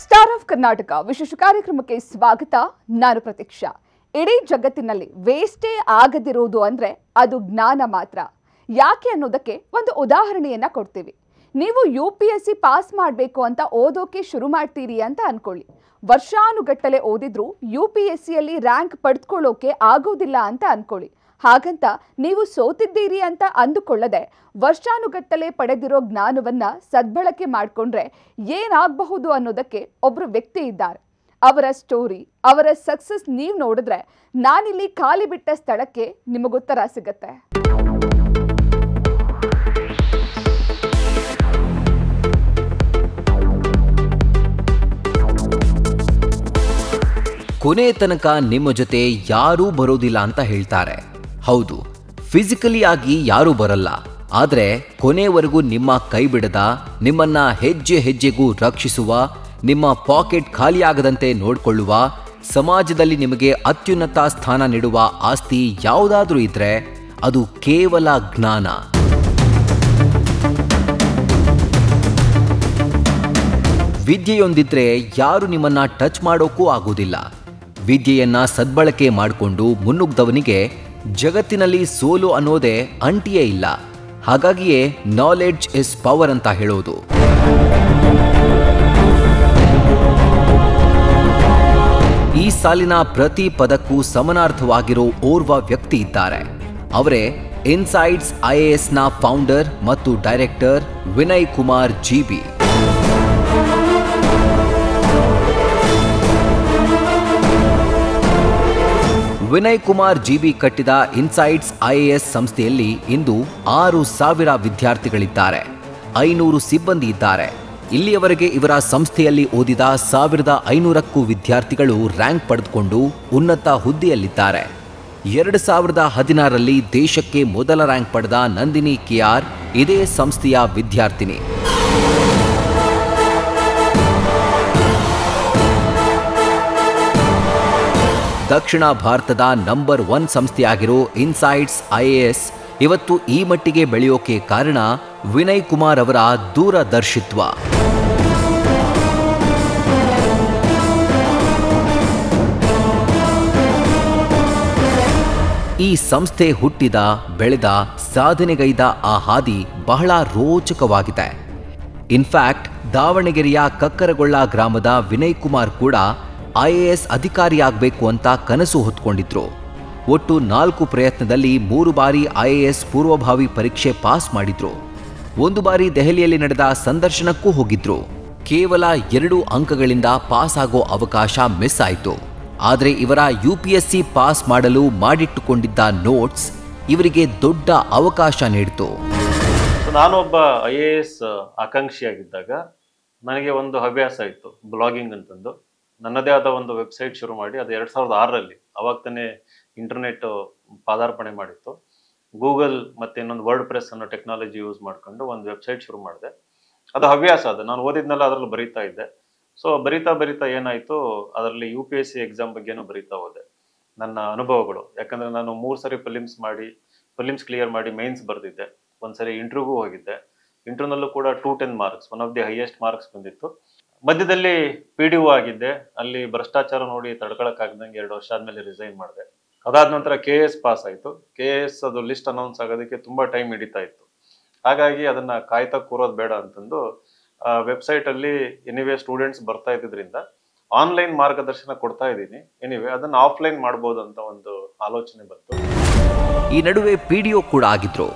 Star of Karnataka ವಿಶೇಷ ಕಾರ್ಯಕ್ರಮಕ್ಕೆ ಸ್ವಾಗತ. ನಾನು ಪ್ರತೀಕ್ಷಾ. ಇಡೀ ಜಗತ್ತಿನಲ್ಲಿ ವೇಸ್ಟೇ ಆಗದಿರುವುದು ಅಂದ್ರೆ ಅದು ಜ್ಞಾನ ಮಾತ್ರ. ಯಾಕೆ ಅನ್ನೋದಕ್ಕೆ ಒಂದು ಉದಾಹರಣೆಯನ್ನ ಕೊಡ್ತೀವಿ. ನೀವು UPSC ಪಾಸ್ ಮಾಡಬೇಕು ಅಂತ ಓದೋಕೆ ಶುರು ಮಾಡ್ತೀರಿ ಅಂತ ಅನ್ಕೊಳ್ಳಿ. ವರ್ಷಾನುಗಟ್ಟಲೆ ಓದಿದ್ರು UPSCಯಲ್ಲಿ ರ್ಯಾಂಕ್ ಪಡೆದುಕೊಳ್ಳೋಕೆ ಆಗೋದಿಲ್ಲ ಅಂತ ಅನ್ಕೊಳ್ಳಿ. ಹಾಗಂತ ನೀವು ಸೋತಿದ್ದೀರಿ ಅಂತ ಅಂದುಕೊಳ್ಳದೆ ವರ್ಷಾನುಗಟ್ಟಲೆ ಪಡೆದಿರೋ ಜ್ಞಾನವನ್ನ ಸದ್ಬಳಕೆ ಮಾಡಿಕೊಂಡ್ರೆ ಏನಾಗಬಹುದು ಅನ್ನೋದಕ್ಕೆ ಒಬ್ಬರು ವ್ಯಕ್ತಿ ಇದ್ದಾರೆ. ಅವರ ಸ್ಟೋರಿ, ಅವರ ಸಕ್ಸಸ್ ನೀವು ನೋಡಿದ್ರೆ ನಾನಿಲ್ಲಿ ಖಾಲಿ ಬಿಟ್ಟ ಸ್ಥಳಕ್ಕೆ ನಿಮಗುತ್ತರ ಸಿಗತ್ತೆ. ಕೊನೆ ತನಕ ನಿಮ್ಮ ಜೊತೆ ಯಾರೂ ಬರೋದಿಲ್ಲ ಅಂತ ಹೇಳ್ತಾರೆ. ಹೌದು, ಫಿಸಿಕಲಿ ಆಗಿ ಯಾರೂ ಬರಲ್ಲ. ಆದರೆ ಕೊನೆವರೆಗೂ ನಿಮ್ಮ ಕೈ ಬಿಡದ, ನಿಮ್ಮನ್ನ ಹೆಜ್ಜೆ ಹೆಜ್ಜೆಗೂ ರಕ್ಷಿಸುವ, ನಿಮ್ಮ ಪಾಕೆಟ್ ಖಾಲಿಯಾಗದಂತೆ ನೋಡಿಕೊಳ್ಳುವ, ಸಮಾಜದಲ್ಲಿ ನಿಮಗೆ ಅತ್ಯುನ್ನತ ಸ್ಥಾನ ನೀಡುವ ಆಸ್ತಿ ಯಾವುದಾದ್ರೂ ಇದ್ರೆ ಅದು ಕೇವಲ ಜ್ಞಾನ. ವಿದ್ಯೆಯೊಂದಿದ್ರೆ ಯಾರು ನಿಮ್ಮನ್ನ ಟಚ್ ಮಾಡೋಕ್ಕೂ ಆಗೋದಿಲ್ಲ. ವಿದ್ಯೆಯನ್ನ ಸದ್ಬಳಕೆ ಮಾಡಿಕೊಂಡು ಮುನ್ನುಗ್ದವನಿಗೆ ಜಗತ್ತಿನಲ್ಲಿ ಸೋಲು ಅನ್ನೋದೇ ಅಂಟಿಯೇ ಇಲ್ಲ. ಹಾಗಾಗಿಯೇ ನಾಲೆಡ್ಜ್ ಇಸ್ ಪವರ್ ಅಂತ ಹೇಳೋದು. ಈ ಸಾಲಿನ ಪ್ರತಿ ಪದಕ್ಕೂ ಸಮಾನಾರ್ಥವಾಗಿರೋ ಓರ್ವ ವ್ಯಕ್ತಿ ಇದ್ದಾರೆ. ಅವರೇ ಇನ್ಸೈಡ್ಸ್ IASನ ಫೌಂಡರ್ ಮತ್ತು director Vinay Kumar GB. Vinay Kumar GB ಕಟ್ಟಿದ ಇನ್ಸೈಡ್ಸ್ IAS ಸಂಸ್ಥೆಯಲ್ಲಿ ಇಂದು 6,000 ವಿದ್ಯಾರ್ಥಿಗಳಿದ್ದಾರೆ. 500 ಸಿಬ್ಬಂದಿ ಇದ್ದಾರೆ. ಇಲ್ಲಿಯವರೆಗೆ ಇವರ ಸಂಸ್ಥೆಯಲ್ಲಿ ಓದಿದ 1,500ಕ್ಕೂ ವಿದ್ಯಾರ್ಥಿಗಳು ರ್ಯಾಂಕ್ ಪಡೆದುಕೊಂಡು ಉನ್ನತ ಹುದ್ದೆಯಲ್ಲಿದ್ದಾರೆ. 2016ರಲ್ಲಿ ದೇಶಕ್ಕೆ ಮೊದಲ ರ್ಯಾಂಕ್ ಪಡೆದ ನಂದಿನಿ KR ಇದೇ ಸಂಸ್ಥೆಯ ವಿದ್ಯಾರ್ಥಿನಿ. ದಕ್ಷಿಣ ಭಾರತದ ನಂಬರ್ 1 ಸಂಸ್ಥೆಯಾಗಿರೋ ಇನ್ಸೈಡ್ಸ್ IAS ಇವತ್ತು ಈ ಮಟ್ಟಿಗೆ ಬೆಳೆಯೋಕೆ ಕಾರಣ ವಿನಯ್ ಕುಮಾರ್ ಅವರ ದೂರದರ್ಶಿತ್ವ. ಈ ಸಂಸ್ಥೆ ಹುಟ್ಟಿದ, ಬೆಳೆದ, ಸಾಧನೆಗೈದ ಆ ಹಾದಿ ಬಹಳ ರೋಚಕವಾಗಿದೆ. ಇನ್ಫ್ಯಾಕ್ಟ್ ದಾವಣಗೆರೆಯ ಕಕ್ಕರಗೊಳ್ಳ ಗ್ರಾಮದ ವಿನಯ್ ಕುಮಾರ್ ಕೂಡ IAS ಅಧಿಕಾರಿಯಾಗಬೇಕು ಅಂತ ಕನಸು ಹೊತ್ಕೊಂಡಿದ್ರು. ಒಟ್ಟು 4 ಪ್ರಯತ್ನದಲ್ಲಿ 3 ಬಾರಿ IAS ಪೂರ್ವಭಾವಿ ಪರೀಕ್ಷೆ ಪಾಸ್ ಮಾಡಿದ್ರು. 1 ಬಾರಿ ದೆಹಲಿಯಲ್ಲಿ ನಡೆದ ಸಂದರ್ಶನಕ್ಕೂ ಹೋಗಿದ್ರು. ಕೇವಲ 2 ಅಂಕಗಳಿಂದ ಪಾಸ್ ಆಗೋ ಅವಕಾಶ ಮಿಸ್ ಆಯಿತು. ಆದರೆ ಇವರ UPSC ಪಾಸ್ ಮಾಡಲು ಮಾಡಿಟ್ಟುಕೊಂಡಿದ್ದ ನೋಟ್ಸ್ ಇವರಿಗೆ ದೊಡ್ಡ ಅವಕಾಶ ನೀಡಿತು. ನಾನೊಬ್ಬ IAS ಆಕಾಂಕ್ಷಿಯಾಗಿದ್ದಾಗ ನನಗೆ ಒಂದು ಹವ್ಯಾಸ ಇತ್ತು, ಬ್ಲಾಗಿಂಗ್ ಅಂತಂದು. ನನ್ನದೇ ಆದ ಒಂದು ವೆಬ್ಸೈಟ್ ಶುರು ಮಾಡಿ, ಅದು 2006ರಲ್ಲಿ, ಅವಾಗ ತಾನೇ ಇಂಟರ್ನೆಟ್ ಪಾದಾರ್ಪಣೆ ಮಾಡಿತ್ತು. ಗೂಗಲ್ ಮತ್ತೆ ಇನ್ನೊಂದು ವರ್ಡ್ ಪ್ರೆಸ್ ಅನ್ನೋ ಟೆಕ್ನಾಲಜಿ ಯೂಸ್ ಮಾಡ್ಕೊಂಡು ಒಂದು ವೆಬ್ಸೈಟ್ ಶುರು ಮಾಡಿದೆ. ಅದು ಹವ್ಯಾಸ. ಅದು ನಾನು ಓದಿದ್ನೆಲ್ಲ ಅದರಲ್ಲಿ ಬರೀತಾ ಇದ್ದೆ. ಸೊ ಬರಿತಾ ಏನಾಯಿತು, ಅದರಲ್ಲಿ UPSC ಎಕ್ಸಾಮ್ ಬಗ್ಗೆನೂ ಬರೀತಾ ಹೋದೆ, ನನ್ನ ಅನುಭವಗಳು. ಯಾಕಂದರೆ ನಾನು 3 ಸರಿ ಪ್ರಿಲಿಮ್ಸ್ ಕ್ಲಿಯರ್ ಮಾಡಿ ಮೈನ್ಸ್ ಬರೆದಿದ್ದೆ. ಒಂದ್ಸರಿ ಇಂಟರ್ವ್ಯೂಗೂ ಹೋಗಿದ್ದೆ. ಇಂಟರ್ವ್ಯೂನಲ್ಲೂ ಕೂಡ 210 marks, one of the highest marks ಬಂದಿತ್ತು. ಮಧ್ಯದಲ್ಲಿ PDO ಆಗಿದ್ದೆ. ಅಲ್ಲಿ ಭ್ರಷ್ಟಾಚಾರ ನೋಡಿ ತಡ್ಕೊಳಕ್ಕಾಗ್ದಂಗೆ 2 ವರ್ಷ ಆದ್ಮೇಲೆ ರಿಸೈನ್ ಮಾಡಿದೆ. ಅದಾದ ನಂತರ KS ಪಾಸ್ ಆಯಿತು. KS ಅದು ಲಿಸ್ಟ್ ಅನೌನ್ಸ್ ಆಗೋದಕ್ಕೆ ತುಂಬ ಟೈಮ್ ಹಿಡಿತಾ ಇತ್ತು. ಹಾಗಾಗಿ ಅದನ್ನ ಕಾಯ್ತಾ ಕೂರೋದು ಬೇಡ ಅಂತಂದು ವೆಬ್ಸೈಟಲ್ಲಿ ಎನಿವೇ ಸ್ಟೂಡೆಂಟ್ಸ್ ಬರ್ತಾ ಇದ್ದಿದ್ರಿಂದ ಆನ್ಲೈನ್ ಮಾರ್ಗದರ್ಶನ ಕೊಡ್ತಾ ಇದ್ದೀನಿ. ಎನಿವೇ ಅದನ್ನ ಆಫ್ಲೈನ್ ಮಾಡ್ಬೋದು ಅಂತ ಒಂದು ಆಲೋಚನೆ ಬಂತು. ಈ ನಡುವೆ PDO ಕೂಡ ಆಗಿದ್ರು.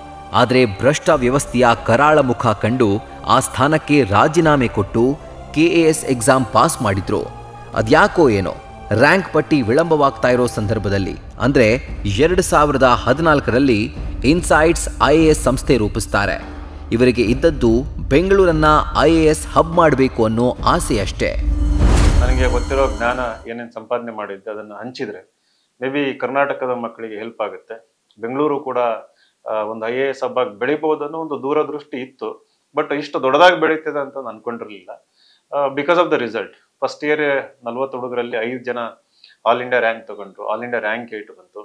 ಆದರೆ ಭ್ರಷ್ಟ ವ್ಯವಸ್ಥೆಯ ಕರಾಳ ಮುಖ ಕಂಡು ಆ ಸ್ಥಾನಕ್ಕೆ ರಾಜೀನಾಮೆ ಕೊಟ್ಟು KAS ಎಕ್ಸಾಮ್ ಪಾಸ್ ಮಾಡಿದ್ರು. ಅದ್ಯಾಕೋ ಏನೋ ರ್ಯಾಂಕ್ ಪಟ್ಟಿ ವಿಳಂಬವಾಗ್ತಾ ಇರೋ ಸಂದರ್ಭದಲ್ಲಿ, ಅಂದ್ರೆ 2014ರಲ್ಲಿ ಇನ್ಸೈಡ್ಸ್ IAS ಸಂಸ್ಥೆ ರೂಪಿಸ್ತಾರೆ. ಇವರಿಗೆ ಇದ್ದದ್ದು ಬೆಂಗಳೂರನ್ನ IAS ಹಬ್ ಮಾಡಬೇಕು ಅನ್ನೋ ಆಸೆ ಅಷ್ಟೇ. ನನಗೆ ಗೊತ್ತಿರೋ ಜ್ಞಾನ ಏನೇನು ಸಂಪಾದನೆ ಮಾಡಿದ್ದೆ ಅದನ್ನು ಹಂಚಿದ್ರೆ ಮೇ ಬಿ ಕರ್ನಾಟಕದ ಮಕ್ಕಳಿಗೆ ಹೆಲ್ಪ್ ಆಗುತ್ತೆ. ಬೆಂಗಳೂರು ಕೂಡ ಒಂದು IAS ಹಬ್ ಆಗಿ ಬೆಳಿಬಹುದು ಅನ್ನೋ ಒಂದು ದೂರದೃಷ್ಟಿ ಇತ್ತು. ಬಟ್ ಇಷ್ಟು ದೊಡ್ಡದಾಗಿ ಬೆಳೀತದೆ ಅಂತ ನಾನು ಅನ್ಕೊಂಡಿರಲಿಲ್ಲ. Because of the result. First year 40 ಹುಡುಗರಲ್ಲಿ 5 ಜನ ಆಲ್ ಇಂಡಿಯಾ ರ್ಯಾಂಕ್ ತಗೊಂಡ್ರು. ಆಲ್ ಇಂಡಿಯಾ ರ್ಯಾಂಕ್ 8 ಬಂತು.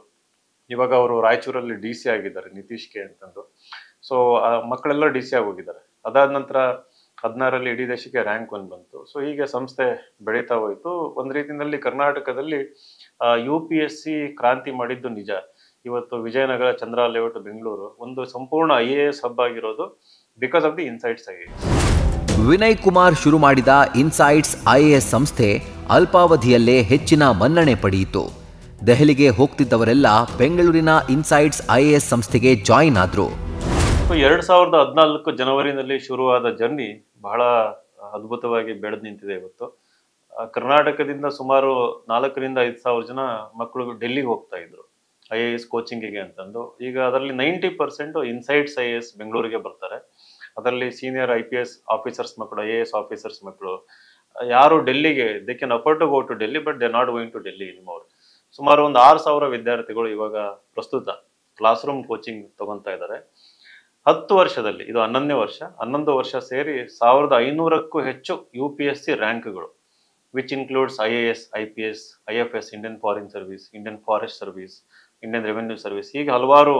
ಇವಾಗ ಅವರು ರಾಯಚೂರಲ್ಲಿ DC ಆಗಿದ್ದಾರೆ, ನಿತೀಶ್ ಕೆ ಅಂತಂದು. ಸೊ ಮಕ್ಕಳೆಲ್ಲ DC ಆಗಿ ಹೋಗಿದ್ದಾರೆ. ಅದಾದ ನಂತರ 16ರಲ್ಲಿ ಇಡೀ ದೇಶಕ್ಕೆ ರ್ಯಾಂಕ್ 1 ಬಂತು. ಸೊ ಹೀಗೆ ಸಂಸ್ಥೆ ಬೆಳೀತಾ ಹೋಯಿತು. ಒಂದು ರೀತಿಯಲ್ಲಿ ಕರ್ನಾಟಕದಲ್ಲಿ UPSC ಕ್ರಾಂತಿ ಮಾಡಿದ್ದು ನಿಜ. ಇವತ್ತು ವಿಜಯನಗರ, ಚಂದ್ರ ಲೇಔಟ್, ಬೆಂಗಳೂರು ಒಂದು ಸಂಪೂರ್ಣ IAS ಹಬ್ ಆಗಿರೋದು because of the insights IAS. Vinay Kumar ಶುರು ಮಾಡಿದ ಇನ್ಸೈಟ್ಸ್ IAS ಸಂಸ್ಥೆ ಅಲ್ಪಾವಧಿಯಲ್ಲೇ ಹೆಚ್ಚಿನ ಮನ್ನಣೆ ಪಡೆಯಿತು. ದೆಹಲಿಗೆ ಹೋಗ್ತಿದ್ದವರೆಲ್ಲ ಬೆಂಗಳೂರಿನ ಇನ್ಸೈಟ್ಸ್ IAS ಸಂಸ್ಥೆಗೆ ಜಾಯಿನ್ ಆದ್ರು. 2014 ಜನವರಿನಲ್ಲಿ ಶುರುವಾದ ಜರ್ನಿ ಬಹಳ ಅದ್ಭುತವಾಗಿ ಬೆಳೆದು ನಿಂತಿದೆ. ಇವತ್ತು ಕರ್ನಾಟಕದಿಂದ ಸುಮಾರು 4,000 to 5,000 ಜನ ಮಕ್ಕಳು ಡೆಲ್ಲಿಗೆ ಹೋಗ್ತಾ ಇದ್ರು IAS ಕೋಚಿಂಗಿಗೆ ಅಂತಂದು. ಈಗ ಅದರಲ್ಲಿ 90% ಇನ್ಸೈಟ್ಸ್ IAS ಬೆಂಗಳೂರಿಗೆ ಬರ್ತಾರೆ. ಅದರಲ್ಲಿ ಸೀನಿಯರ್ IPS ಆಫೀಸರ್ಸ್ ಮಕ್ಕಳು, IAS ಆಫೀಸರ್ಸ್ ಮಕ್ಕಳು ಯಾರು ಡೆಲ್ಲಿಗೆ they can afford to go to Delhi, but they not going to Delhi anymore. ಸುಮಾರು ಒಂದು 6,000 ವಿದ್ಯಾರ್ಥಿಗಳು ಇವಾಗ ಪ್ರಸ್ತುತ ಕ್ಲಾಸ್ ರೂಮ್ ಕೋಚಿಂಗ್ ತಗೊಂತಾ ಇದ್ದಾರೆ. 10 ವರ್ಷದಲ್ಲಿ, ಇದು 11 ವರ್ಷ ಸೇರಿ 1,500ಕ್ಕೂ ಹೆಚ್ಚು UPSC ರ್ಯಾಂಕ್ಗಳು, which includes IAS, IPS, IFS, Indian foreign service, Indian forest service, Indian revenue service, ಹೀಗೆ ಹಲವಾರು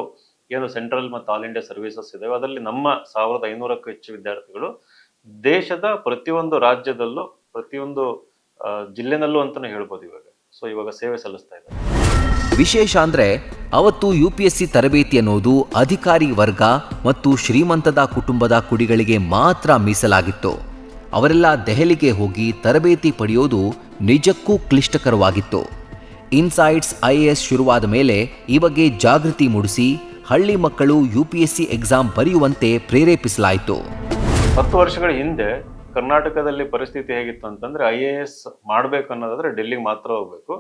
ಏನು ಸೆಂಟ್ರಲ್ ಮತ್ತು ಆಲ್ ಇಂಡಿಯಾ ಸರ್ವಿಸಸ್ ಇದಾವೆ. ಅದರಲ್ಲಿ ನಮ್ಮ 1,500ಕ್ಕೂ ಹೆಚ್ಚು ವಿದ್ಯಾರ್ಥಿಗಳು ದೇಶದ ಪ್ರತಿಯೊಂದು ರಾಜ್ಯದಲ್ಲೂ, ಪ್ರತಿಯೊಂದು ಜಿಲ್ಲೆನಲ್ಲೂ ಅಂತಾನೆ ಹೇಳ್ಬೋದು ಇವಾಗ. ಸೊ ಇವಾಗ ಸೇವೆ ಸಲ್ಲಿಸ್ತಾ ಇದ್ದಾರೆ. ವಿಶೇಷ ಅಂದ್ರೆ ಅವತ್ತು UPSC ತರಬೇತಿ ಅನ್ನೋದು ಅಧಿಕಾರಿ ವರ್ಗ ಮತ್ತು ಶ್ರೀಮಂತದ ಕುಟುಂಬದ ಕುಡಿಗಳಿಗೆ ಮಾತ್ರ ಮೀಸಲಾಗಿತ್ತು. ಅವರೆಲ್ಲ ದೆಹಲಿಗೆ ಹೋಗಿ ತರಬೇತಿ ಪಡೆಯೋದು ನಿಜಕ್ಕೂ ಕ್ಲಿಷ್ಟಕರವಾಗಿತ್ತು. ಇನ್ಸೈಟ್ಸ್ IAS ಶುರುವಾದ ಮೇಲೆ ಈ ಬಗ್ಗೆ ಜಾಗೃತಿ ಮೂಡಿಸಿ ಹಳ್ಳಿ ಮಕ್ಕಳು UPSC ಎಕ್ಸಾಮ್ ಬರೆಯುವಂತೆ ಪ್ರೇರೇಪಿಸಲಾಯಿತು. 10 ವರ್ಷಗಳ ಹಿಂದೆ ಕರ್ನಾಟಕದಲ್ಲಿ ಪರಿಸ್ಥಿತಿ ಹೇಗಿತ್ತು ಅಂತಂದ್ರೆ, IAS ಮಾಡ್ಬೇಕು ಅನ್ನೋದಾದ್ರೆ ಡೆಲ್ಲಿಗೆ ಮಾತ್ರ ಹೋಗ್ಬೇಕು.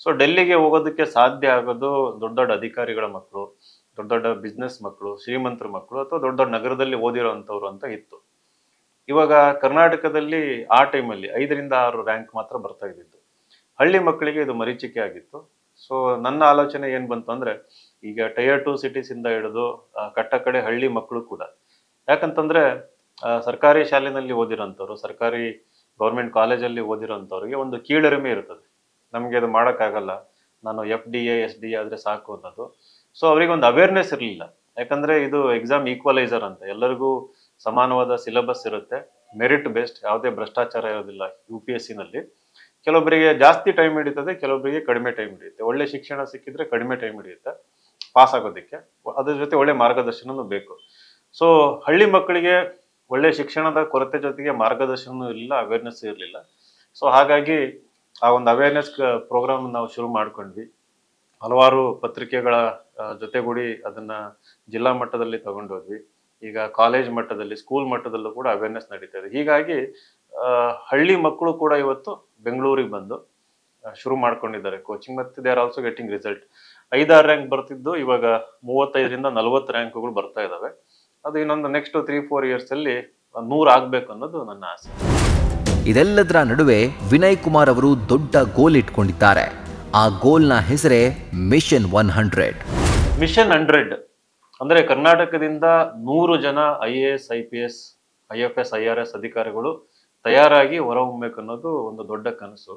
ಸೊ ಡೆಲ್ಲಿಗೆ ಹೋಗೋದಕ್ಕೆ ಸಾಧ್ಯ ಆಗೋದು ದೊಡ್ಡ ದೊಡ್ಡ ಅಧಿಕಾರಿಗಳ ಮಕ್ಕಳು, ದೊಡ್ಡ ದೊಡ್ಡ ಬಿಸ್ನೆಸ್ ಮಕ್ಕಳು, ಶ್ರೀಮಂತರ ಮಕ್ಕಳು, ಅಥವಾ ದೊಡ್ಡ ದೊಡ್ಡ ನಗರದಲ್ಲಿ ಓದಿರೋಂಥವ್ರು ಅಂತ ಇತ್ತು. ಇವಾಗ ಕರ್ನಾಟಕದಲ್ಲಿ ಆ ಟೈಮಲ್ಲಿ 5ರಿಂದ 6 ರ್ಯಾಂಕ್ ಮಾತ್ರ ಬರ್ತಾ ಇದ್ದಿದ್ದು. ಹಳ್ಳಿ ಮಕ್ಕಳಿಗೆ ಇದು ಮರೀಚಿಕೆ ಆಗಿತ್ತು. ಸೊ ನನ್ನ ಆಲೋಚನೆ ಏನ್ ಬಂತು ಅಂದ್ರೆ, ಈಗ Tier 2 ಸಿಟೀಸ್ ಇಂದ ಹಿಡಿದು ಕಟ್ಟ ಕಡೆ ಹಳ್ಳಿ ಮಕ್ಕಳು ಕೂಡ, ಯಾಕಂತಂದ್ರೆ ಸರ್ಕಾರಿ ಶಾಲೆನಲ್ಲಿ ಓದಿರೋಂಥವ್ರು, ಸರ್ಕಾರಿ ಗೌರ್ಮೆಂಟ್ ಕಾಲೇಜಲ್ಲಿ ಓದಿರೋಂಥವ್ರಿಗೆ ಒಂದು ಕೀಳರಿಮೆ ಇರ್ತದೆ, ನಮಗೆ ಅದು ಮಾಡೋಕ್ಕಾಗಲ್ಲ, ನಾನು FDA SDA ಆದ್ರೆ ಸಾಕು ಅನ್ನೋದು. ಸೊ ಅವರಿಗೆ ಒಂದು ಅವೇರ್ನೆಸ್ ಇರಲಿಲ್ಲ. ಯಾಕಂದ್ರೆ ಇದು ಎಕ್ಸಾಮ್ ಈಕ್ವಲೈಸರ್ ಅಂತ, ಎಲ್ಲರಿಗೂ ಸಮಾನವಾದ ಸಿಲೆಬಸ್ ಇರುತ್ತೆ, ಮೆರಿಟ್ ಬೇಸ್ಡ್, ಯಾವುದೇ ಭ್ರಷ್ಟಾಚಾರ ಇರೋದಿಲ್ಲ UPSC ನಲ್ಲಿ. ಕೆಲವೊಬ್ಬರಿಗೆ ಜಾಸ್ತಿ ಟೈಮ್ ಹಿಡಿತದೆ, ಕೆಲವೊಬ್ಬರಿಗೆ ಕಡಿಮೆ ಟೈಮ್ ಹಿಡಿಯುತ್ತೆ. ಒಳ್ಳೆ ಶಿಕ್ಷಣ ಸಿಕ್ಕಿದ್ರೆ ಕಡಿಮೆ ಟೈಮ್ ಹಿಡಿಯುತ್ತೆ ಪಾಸ್ ಆಗೋದಕ್ಕೆ, ಅದ್ರ ಜೊತೆ ಒಳ್ಳೆ ಮಾರ್ಗದರ್ಶನನೂ ಬೇಕು. ಸೊ ಹಳ್ಳಿ ಮಕ್ಕಳಿಗೆ ಒಳ್ಳೆ ಶಿಕ್ಷಣದ ಕೊರತೆ ಜೊತೆಗೆ ಮಾರ್ಗದರ್ಶನವೂ ಇರಲಿಲ್ಲ, ಅವೇರ್ನೆಸ್ ಇರಲಿಲ್ಲ. ಸೊ ಹಾಗಾಗಿ ಆ ಒಂದು ಅವೇರ್ನೆಸ್ ಪ್ರೋಗ್ರಾಮ್ ನಾವು ಶುರು ಮಾಡ್ಕೊಂಡ್ವಿ. ಹಲವಾರು ಪತ್ರಿಕೆಗಳ ಜೊತೆಗೂಡಿ ಅದನ್ನ ಜಿಲ್ಲಾ ಮಟ್ಟದಲ್ಲಿ ತಗೊಂಡೋದ್ವಿ. ಈಗ ಕಾಲೇಜ್ ಮಟ್ಟದಲ್ಲಿ, ಸ್ಕೂಲ್ ಮಟ್ಟದಲ್ಲೂ ಕೂಡ ಅವೇರ್ನೆಸ್ ನಡೀತಾ ಇದೆ. ಹೀಗಾಗಿ ಹಳ್ಳಿ ಮಕ್ಕಳು ಕೂಡ ಇವತ್ತು ಬೆಂಗಳೂರಿಗೆ ಬಂದು ಶುರು ಮಾಡ್ಕೊಂಡಿದ್ದಾರೆ ಕೋಚಿಂಗ್, ಮತ್ತೆ they are also getting result. 5-6 rank ಬರ್ತಿದ್ದು ಇವಾಗ 35ರಿಂದ 40 ರ್ಯಾಂಕ್ಗಳು ಬರ್ತಾ ಇದಾವೆ. ಅದು ಇನ್ನೊಂದು ನೆಕ್ಸ್ಟ್ 3-4 ಇಯರ್ಸ್ ಅಲ್ಲಿ 100 ಆಗ್ಬೇಕು ಅನ್ನೋದು ನನ್ನ ಆಸೆ. ಇದೆಲ್ಲದರ ನಡುವೆ ವಿನಯ್ ಕುಮಾರ್ ಅವರು ದೊಡ್ಡ ಗೋಲ್ ಇಟ್ಕೊಂಡಿದ್ದಾರೆ. ಆ ಗೋಲ್ನ ಹೆಸರೇ ಮಿಷನ್ 100. ಮಿಷನ್ 100 ಅಂದ್ರೆ ಕರ್ನಾಟಕದಿಂದ 100 ಜನ IAS, IPS, IFS, IRS ಅಧಿಕಾರಿಗಳು ತಯಾರಾಗಿ ಹೊರಹೊಮ್ಮಬೇಕು ಅನ್ನೋದು ಒಂದು ದೊಡ್ಡ ಕನಸು.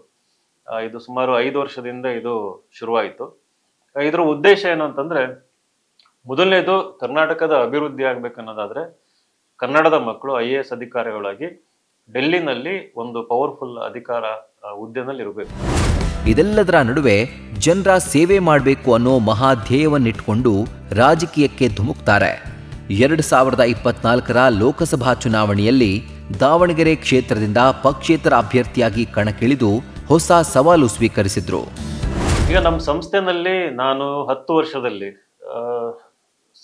ಇದು ಸುಮಾರು 5 ವರ್ಷದಿಂದ ಇದು ಶುರುವಾಯಿತು. ಇದರ ಉದ್ದೇಶ ಏನು ಅಂತಂದ್ರೆ, ಮೊದಲನೇದು ಕರ್ನಾಟಕದ ಅಭಿವೃದ್ಧಿ ಆಗ್ಬೇಕನ್ನೋದಾದ್ರೆ ಕನ್ನಡದ ಮಕ್ಕಳು IAS ಅಧಿಕಾರಿಗಳಾಗಿ ಡೆಲ್ಲಿನಲ್ಲಿ ಒಂದು ಪವರ್ಫುಲ್ ಅಧಿಕಾರ ಹುದ್ದೆನಲ್ಲಿ ಇರಬೇಕು. ಇದೆಲ್ಲದರ ನಡುವೆ ಜನರ ಸೇವೆ ಮಾಡಬೇಕು ಅನ್ನೋ ಮಹಾಧ್ಯೇಯವನ್ನಿಟ್ಕೊಂಡು ರಾಜಕೀಯಕ್ಕೆ ಧುಮುಕ್ತಾರೆ. 2024ರ ಲೋಕಸಭಾ ಚುನಾವಣೆಯಲ್ಲಿ ದಾವಣಗೆರೆ ಕ್ಷೇತ್ರದಿಂದ ಪಕ್ಷೇತರ ಅಭ್ಯರ್ಥಿಯಾಗಿ ಕಣಕ್ಕಿಳಿದು ಹೊಸ ಸವಾಲು ಸ್ವೀಕರಿಸಿದ್ರು. ಈಗ ನಮ್ಮ ಸಂಸ್ಥೆನಲ್ಲಿ ನಾನು 10 ವರ್ಷದಲ್ಲಿ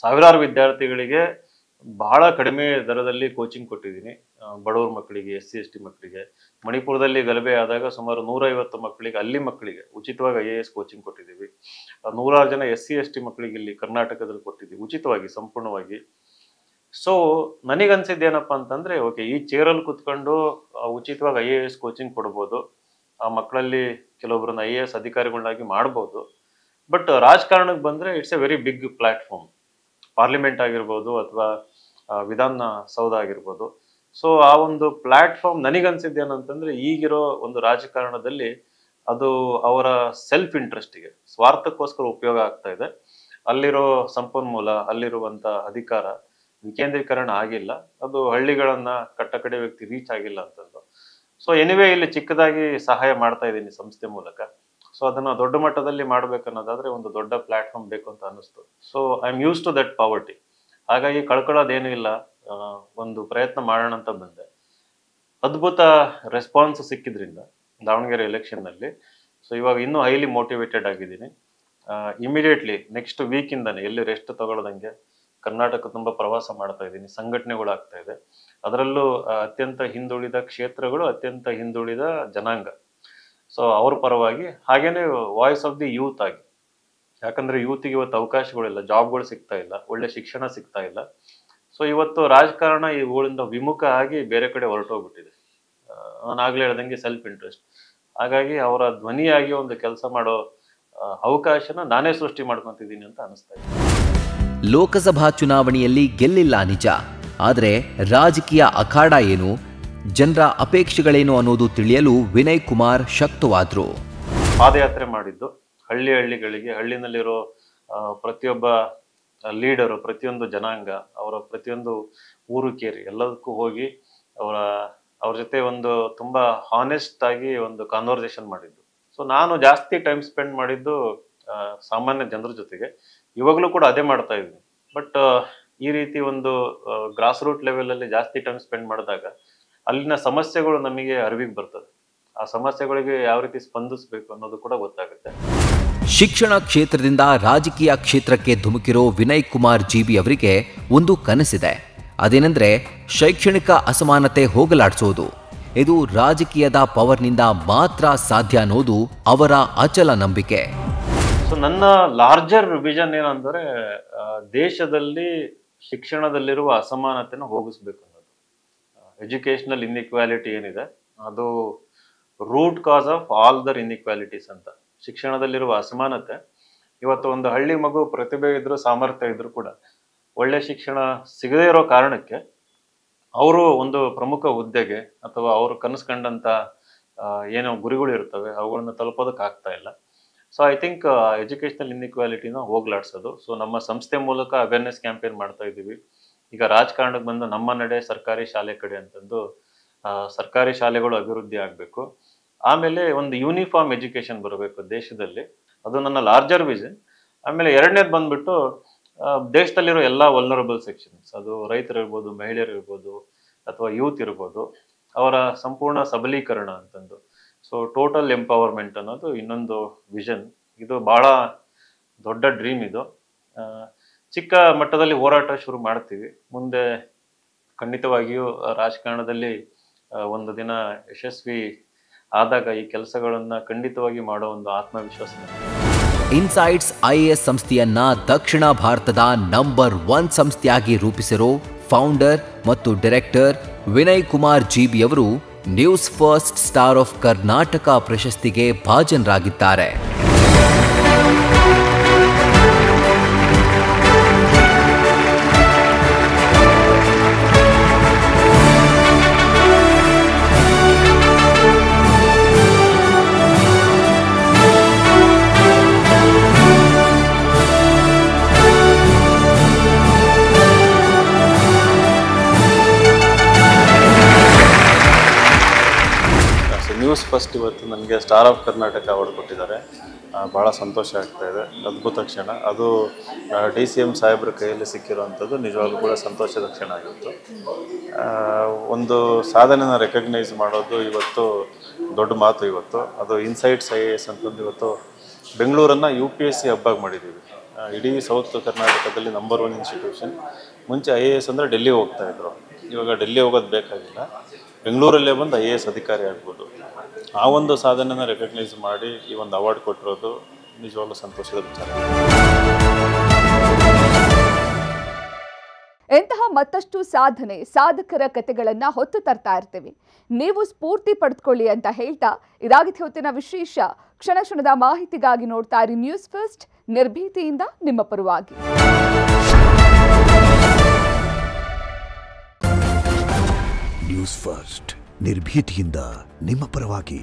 ಸಾವಿರಾರು ವಿದ್ಯಾರ್ಥಿಗಳಿಗೆ ಬಹಳ ಕಡಿಮೆ ದರದಲ್ಲಿ ಕೋಚಿಂಗ್ ಕೊಟ್ಟಿದ್ದೀನಿ. ಬಡವ್ರ ಮಕ್ಕಳಿಗೆ, SC ST ಮಕ್ಕಳಿಗೆ. ಮಣಿಪುರದಲ್ಲಿ ಗಲಭೆ ಆದಾಗ ಸುಮಾರು 150 ಮಕ್ಕಳಿಗೆ, ಅಲ್ಲಿ ಮಕ್ಕಳಿಗೆ ಉಚಿತವಾಗಿ IAS ಕೋಚಿಂಗ್ ಕೊಟ್ಟಿದ್ದೀವಿ. 100 ಜನ SC ST ಮಕ್ಕಳಿಗೆ ಇಲ್ಲಿ ಕರ್ನಾಟಕದಲ್ಲಿ ಕೊಟ್ಟಿದ್ದೀವಿ ಉಚಿತವಾಗಿ, ಸಂಪೂರ್ಣವಾಗಿ. ಸೊ ನನಗನ್ಸಿದ್ದೇನಪ್ಪ ಅಂತಂದ್ರೆ, ಓಕೆ, ಈ ಚೇರಲ್ಲಿ ಕುತ್ಕೊಂಡು ಉಚಿತವಾಗಿ IAS ಕೋಚಿಂಗ್ ಕೊಡ್ಬೋದು, ಆ ಮಕ್ಕಳಲ್ಲಿ ಕೆಲವೊಬ್ಬರನ್ನ IAS ಅಧಿಕಾರಿಗಳನ್ನಾಗಿ ಮಾಡ್ಬೋದು. ಬಟ್ ರಾಜಕಾರಣಕ್ಕೆ ಬಂದ್ರೆ it's a very big platform. Parliament ಆಗಿರ್ಬೋದು ಅಥವಾ ವಿಧಾನಸೌಧ ಆಗಿರ್ಬೋದು. ಸೊ ಆ ಒಂದು ಪ್ಲಾಟ್ಫಾರ್ಮ್ ನನಗನ್ಸಿದ್ದೇನಂತಂದ್ರೆ, ಈಗಿರೋ ಒಂದು ರಾಜಕಾರಣದಲ್ಲಿ ಅದು ಅವರ ಸೆಲ್ಫ್ ಇಂಟ್ರೆಸ್ಟ್ಗೆ, ಸ್ವಾರ್ಥಕ್ಕೋಸ್ಕರ ಉಪಯೋಗ ಆಗ್ತಾ ಇದೆ. ಅಲ್ಲಿರೋ ಸಂಪನ್ಮೂಲ, ಅಲ್ಲಿರುವಂತ ಅಧಿಕಾರ ವಿಕೇಂದ್ರೀಕರಣ ಆಗಿಲ್ಲ, ಅದು ಹಳ್ಳಿಗಳನ್ನ ಕಟ್ಟಕಡೆ ವ್ಯಕ್ತಿ ರೀಚ್ ಆಗಿಲ್ಲ ಅಂತಂದು. ಸೊ ಎನಿವೇ ಇಲ್ಲಿ ಚಿಕ್ಕದಾಗಿ ಸಹಾಯ ಮಾಡ್ತಾ ಇದ್ದೀನಿ ಸಂಸ್ಥೆ ಮೂಲಕ. ಸೊ ಅದನ್ನ ದೊಡ್ಡ ಮಟ್ಟದಲ್ಲಿ ಮಾಡ್ಬೇಕನ್ನೋದಾದ್ರೆ ಒಂದು ದೊಡ್ಡ ಪ್ಲಾಟ್ಫಾರ್ಮ್ ಬೇಕು ಅಂತ ಅನಿಸ್ತು. So I am use to that poverty. ಹಾಗಾಗಿ ಕಳ್ಕೊಳ್ಳೋದೇನು ಇಲ್ಲ, ಒಂದು ಪ್ರಯತ್ನ ಮಾಡೋಣ ಅಂತ ಬಂದೆ. ಅದ್ಭುತ ರೆಸ್ಪಾನ್ಸ್ ಸಿಕ್ಕಿದ್ರಿಂದ ದಾವಣಗೆರೆ ಎಲೆಕ್ಷನ್ ನಲ್ಲಿ. ಸೊ ಇವಾಗ ಇನ್ನೂ ಹೈಲಿ ಮೋಟಿವೇಟೆಡ್ ಆಗಿದ್ದೀನಿ. ಇಮಿಡಿಯೇಟ್ಲಿ ನೆಕ್ಸ್ಟ್ ವೀಕ್ ಇಂದಾನೆ ಎಲ್ಲಿ ರೆಸ್ಟ್ ತಗೊಳ್ಳೋದಂಗೆ ಕರ್ನಾಟಕ ತುಂಬಾ ಪ್ರವಾಸ ಮಾಡ್ತಾ ಇದ್ದೀನಿ. ಸಂಘಟನೆಗಳು ಆಗ್ತಾ ಇದೆ, ಅದರಲ್ಲೂ ಅತ್ಯಂತ ಹಿಂದುಳಿದ ಕ್ಷೇತ್ರಗಳು, ಅತ್ಯಂತ ಹಿಂದುಳಿದ ಜನಾಂಗ. ಸೊ ಅವ್ರ ಪರವಾಗಿ, ಹಾಗೇನೆ ವಾಯ್ಸ್ ಆಫ್ ದಿ ಯೂತ್ ಆಗಿ. ಯಾಕಂದ್ರೆ ಯೂತ್ಗೆ ಇವತ್ತು ಅವಕಾಶಗಳಿಲ್ಲ, ಜಾಬ್ಗಳು ಸಿಗ್ತಾ ಇಲ್ಲ, ಒಳ್ಳೆ ಶಿಕ್ಷಣ ಸಿಗ್ತಾ ಇಲ್ಲ. ಸೊ ಇವತ್ತು ರಾಜಕಾರಣ ಈ ಊರಿಂದ ವಿಮುಖ ಆಗಿ ಬೇರೆ ಕಡೆ ಹೊರಟೋಗ್ಬಿಟ್ಟಿದೆ. ನಾನಾಗ್ಲೇ ಹೇಳ್ದಂಗೆ ಸೆಲ್ಫ್ ಇಂಟ್ರೆಸ್ಟ್. ಹಾಗಾಗಿ ಅವರ ಧ್ವನಿಯಾಗಿ ಒಂದು ಕೆಲಸ ಮಾಡೋ ಅವಕಾಶನ ನಾನೇ ಸೃಷ್ಟಿ ಮಾಡ್ಕೊಂತಿದ್ದೀನಿ ಅಂತ ಅನಿಸ್ತಾ ಇದೆ. ಲೋಕಸಭಾ ಚುನಾವಣೆಯಲ್ಲಿ ಗೆಲ್ಲಿಲ್ಲ ನಿಜ, ಆದರೆ ರಾಜಕೀಯ ಅಖಾಡ ಏನು, ಜನರ ಅಪೇಕ್ಷೆಗಳೇನು ಅನ್ನೋದು ತಿಳಿಯಲು ವಿನಯ್ ಕುಮಾರ್ ಶಕ್ತವಾದ್ರು. ಪಾದಯಾತ್ರೆ ಮಾಡಿದ್ದು ಹಳ್ಳಿಗಳಿಗೆ, ಹಳ್ಳಿನಲ್ಲಿರೋ ಪ್ರತಿಯೊಬ್ಬ ಲೀಡರು, ಪ್ರತಿಯೊಂದು ಜನಾಂಗ, ಅವರ ಪ್ರತಿಯೊಂದು ಊರು ಕೇರಿ ಎಲ್ಲದಕ್ಕೂ ಹೋಗಿ ಅವ್ರ ಜೊತೆ ಒಂದು ತುಂಬಾ ಹಾನೆಸ್ಟ್ ಆಗಿ ಒಂದು ಕಾನ್ವರ್ಸೇಷನ್ ಮಾಡಿದ್ದು. ಸೊ ನಾನು ಜಾಸ್ತಿ ಟೈಮ್ ಸ್ಪೆಂಡ್ ಮಾಡಿದ್ದು ಸಾಮಾನ್ಯ ಜನರ ಜೊತೆಗೆ. ಇವಾಗಲೂ ಕೂಡ ಅದೇ ಮಾಡ್ತಾ ಇದ್ದೀನಿ. ಬಟ್ ಈ ರೀತಿ ಒಂದು ಗ್ರಾಸ್ ರೂಟ್ ಲೆವೆಲ್ ಅಲ್ಲಿ ಜಾಸ್ತಿ ಟೈಮ್ ಸ್ಪೆಂಡ್ ಮಾಡಿದಾಗ ಅಲ್ಲಿನ ಸಮಸ್ಯೆಗಳು ನಮಗೆ ಅರಿವಿಗೆ ಬರ್ತದೆ. ಆ ಸಮಸ್ಯೆಗಳಿಗೆ ಯಾವ ರೀತಿ ಸ್ಪಂದಿಸಬೇಕು ಅನ್ನೋದು ಕೂಡ ಗೊತ್ತಾಗುತ್ತೆ. ಶಿಕ್ಷಣ ಕ್ಷೇತ್ರದಿಂದ ರಾಜಕೀಯ ಕ್ಷೇತ್ರಕ್ಕೆ ಧುಮುಕಿರೋ ವಿನಯ್ ಕುಮಾರ್ ಜಿಬಿ ಅವರಿಗೆ ಒಂದು ಕನಸಿದೆ. ಅದೇನೆಂದ್ರೆ ಶೈಕ್ಷಣಿಕ ಅಸಮಾನತೆ ಹೋಗಲಾಡಿಸೋದು. ಇದು ರಾಜಕೀಯದ ಪವರ್ನಿಂದ ಮಾತ್ರ ಸಾಧ್ಯ ಅನ್ನೋದು ಅವರ ಅಚಲ ನಂಬಿಕೆ. ಸೊ ನನ್ನ ಲಾರ್ಜರ್ ವಿಷನ್ ಏನಂದ್ರೆ ದೇಶದಲ್ಲಿ ಶಿಕ್ಷಣದಲ್ಲಿರುವ ಅಸಮಾನತೆನ ಹೋಗಿಸ್ಬೇಕು ಅನ್ನೋದು. ಎಜುಕೇಶನಲ್ ಇನ್ಇಕ್ವಾಲಿಟಿ ಏನಿದೆ ಅದು root cause of all the inequalities ಅಂತ. ಶಿಕ್ಷಣದಲ್ಲಿರುವ ಅಸಮಾನತೆ, ಇವತ್ತು ಒಂದು ಹಳ್ಳಿ ಮಗು ಪ್ರತಿಭೆ ಇದ್ರು, ಸಾಮರ್ಥ್ಯ ಇದ್ರು ಕೂಡ ಒಳ್ಳೆ ಶಿಕ್ಷಣ ಸಿಗದೇ ಇರೋ ಕಾರಣಕ್ಕೆ ಅವರು ಒಂದು ಪ್ರಮುಖ ಹುದ್ದೆಗೆ ಅಥವಾ ಅವರು ಕನಸ್ಕೊಂಡಂತ ಏನೋ ಗುರಿಗಳು ಇರ್ತವೆ ಅವುಗಳನ್ನ ತಲುಪೋದಕ್ಕೆ ಆಗ್ತಾ ಇಲ್ಲ. ಸೊ ಐ ಥಿಂಕ್ ಎಜುಕೇಶನಲ್ ಇನ್ಇಕ್ವಾಲಿಟಿನ ಹೋಗ್ಲಾಡ್ಸೋದು. ಸೊ ನಮ್ಮ ಸಂಸ್ಥೆ ಮೂಲಕ ಅವೇರ್ನೆಸ್ ಕ್ಯಾಂಪೇನ್ ಮಾಡ್ತಾ ಇದ್ದೀವಿ. ಈಗ ರಾಜಕಾರಣಕ್ಕೆ ಬಂದು ನಮ್ಮ ನಡೆ ಸರ್ಕಾರಿ ಶಾಲೆ ಕಡೆ ಅಂತಂದು ಸರ್ಕಾರಿ ಶಾಲೆಗಳು ಅಭಿವೃದ್ಧಿ ಆಗಬೇಕು. ಆಮೇಲೆ ಒಂದು ಯೂನಿಫಾರ್ಮ್ ಎಜುಕೇಶನ್ ಬರಬೇಕು ದೇಶದಲ್ಲಿ, ಅದು ನನ್ನ ಲಾರ್ಜರ್ ವಿಷನ್. ಆಮೇಲೆ ಎರಡನೇದು ಬಂದ್ಬಿಟ್ಟು ದೇಶದಲ್ಲಿರೋ ಎಲ್ಲ ವಲ್ನರಬಲ್ ಸೆಕ್ಷನ್ಸ್, ಅದು ರೈತರಿರ್ಬೋದು, ಮಹಿಳೆಯರಿರ್ಬೋದು, ಅಥವಾ ಯೂತ್ ಇರ್ಬೋದು, ಅವರ ಸಂಪೂರ್ಣ ಸಬಲೀಕರಣ ಅಂತಂದು. ಸೊ ಟೋಟಲ್ ಎಂಪವರ್ಮೆಂಟ್ ಅನ್ನೋದು ಇನ್ನೊಂದು ವಿಷನ್. ಇದು ಬಹಳ ದೊಡ್ಡ ಡ್ರೀಮ್. ಇದು ಚಿಕ್ಕ ಮಟ್ಟದಲ್ಲಿ ಹೋರಾಟ ಶುರು ಮಾಡ್ತೀವಿ. ಮುಂದೆ ಖಂಡಿತವಾಗಿಯೂ ರಾಜಕಾರಣದಲ್ಲಿ ಒಂದು ದಿನ ಯಶಸ್ವಿ ಆದಾಗ ಈ ಕೆಲಸಗಳನ್ನ ಖಂಡಿತವಾಗಿ ಮಾಡೋ ಒಂದು ಆತ್ಮವಿಶ್ವಾಸ. ಇನ್ಸೈಟ್ಸ್ IAS ಸಂಸ್ಥೆಯನ್ನ ದಕ್ಷಿಣ ಭಾರತದ ನಂಬರ್ 1 ಸಂಸ್ಥೆಯಾಗಿ ರೂಪಿಸಿರೋ ಫೌಂಡರ್ ಮತ್ತು ಡೈರೆಕ್ಟರ್ ವಿನಯ್ ಕುಮಾರ್ ಜಿಬಿ ಅವರು news first star of Karnataka ಪ್ರಶಸ್ತಿಗೆ ಭಾಜನರಾಗಿದ್ದಾರೆ. ನ್ಯೂಸ್ ಫಸ್ಟ್ ಇವತ್ತು ನನಗೆ ಸ್ಟಾರ್ ಆಫ್ ಕರ್ನಾಟಕ ಅವಾರ್ಡ್ ಕೊಟ್ಟಿದ್ದಾರೆ. ಭಾಳ ಸಂತೋಷ ಆಗ್ತಾ ಇದೆ. ಅದ್ಭುತ ಕ್ಷಣ. ಅದು DCM ಸಾಹೇಬ್ರ ಕೈಯಲ್ಲಿ ಸಿಕ್ಕಿರುವಂಥದ್ದು ನಿಜವಾಗ್ಲೂ ಕೂಡ ಸಂತೋಷದ ಕ್ಷಣ ಆಗಿತ್ತು. ಒಂದು ಸಾಧನೆನ ರೆಕಗ್ನೈಸ್ ಮಾಡೋದು ಇವತ್ತು ದೊಡ್ಡ ಮಾತು. ಇವತ್ತು ಅದು ಇನ್ಸೈಟ್ಸ್ IAS ಅಂತಂದು ಇವತ್ತು ಬೆಂಗಳೂರನ್ನು UPSC ಹಬ್ಬಾಗಿ ಮಾಡಿದ್ದೀವಿ. ಇಡೀ ಸೌತ್ ಕರ್ನಾಟಕದಲ್ಲಿ ನಂಬರ್ 1 ಇನ್ಸ್ಟಿಟ್ಯೂಷನ್. ಮುಂಚೆ IAS ಅಂದರೆ ಡೆಲ್ಲಿ ಹೋಗ್ತಾಯಿದ್ರು, ಇವಾಗ ಡೆಲ್ಲಿ ಹೋಗೋದು ಬೇಕಾಗಿಲ್ಲ, ಬೆಂಗಳೂರಲ್ಲೇ ಬಂದು IAS ಅಧಿಕಾರಿ ಆಗ್ಬೋದು. ಆ ಒಂದು ಸಾಧನೆನ ರೆಕಗ್ನೈಸ್ ಮಾಡಿ ಈ ಒಂದು ಅವಾರ್ಡ್ ಕೊಟ್ಟಿರೋದು ನಿಜವಾಗ್ಲೂ ಸಂತೋಷದ ವಿಚಾರ. ಎಂತಹ ಮತ್ತಷ್ಟು ಸಾಧಕರ ಕಥೆಗಳನ್ನ ಹೊತ್ತು ತರ್ತಾ ಇರ್ತೀವಿ. ನೀವು ಸ್ಫೂರ್ತಿ ಪಡೆದುಕೊಳ್ಳಿ ಅಂತ ಹೇಳ್ತಾ ಇದಾಗಿತ್ತು ಹೊತ್ತಿನ ವಿಶೇಷ. ಕ್ಷಣದ ಮಾಹಿತಿಗಾಗಿ ನೋಡ್ತಾ ಇರಿ ನ್ಯೂಸ್ ಫಸ್ಟ್, ನಿರ್ಭೀತಿಯಿಂದ ನಿಮ್ಮ ಪರವಾಗಿ. ನ್ಯೂಸ್ ಫಸ್ಟ್, ನಿರ್ಭೀತಿಯಿಂದ ನಿಮ್ಮ ಪರವಾಗಿ.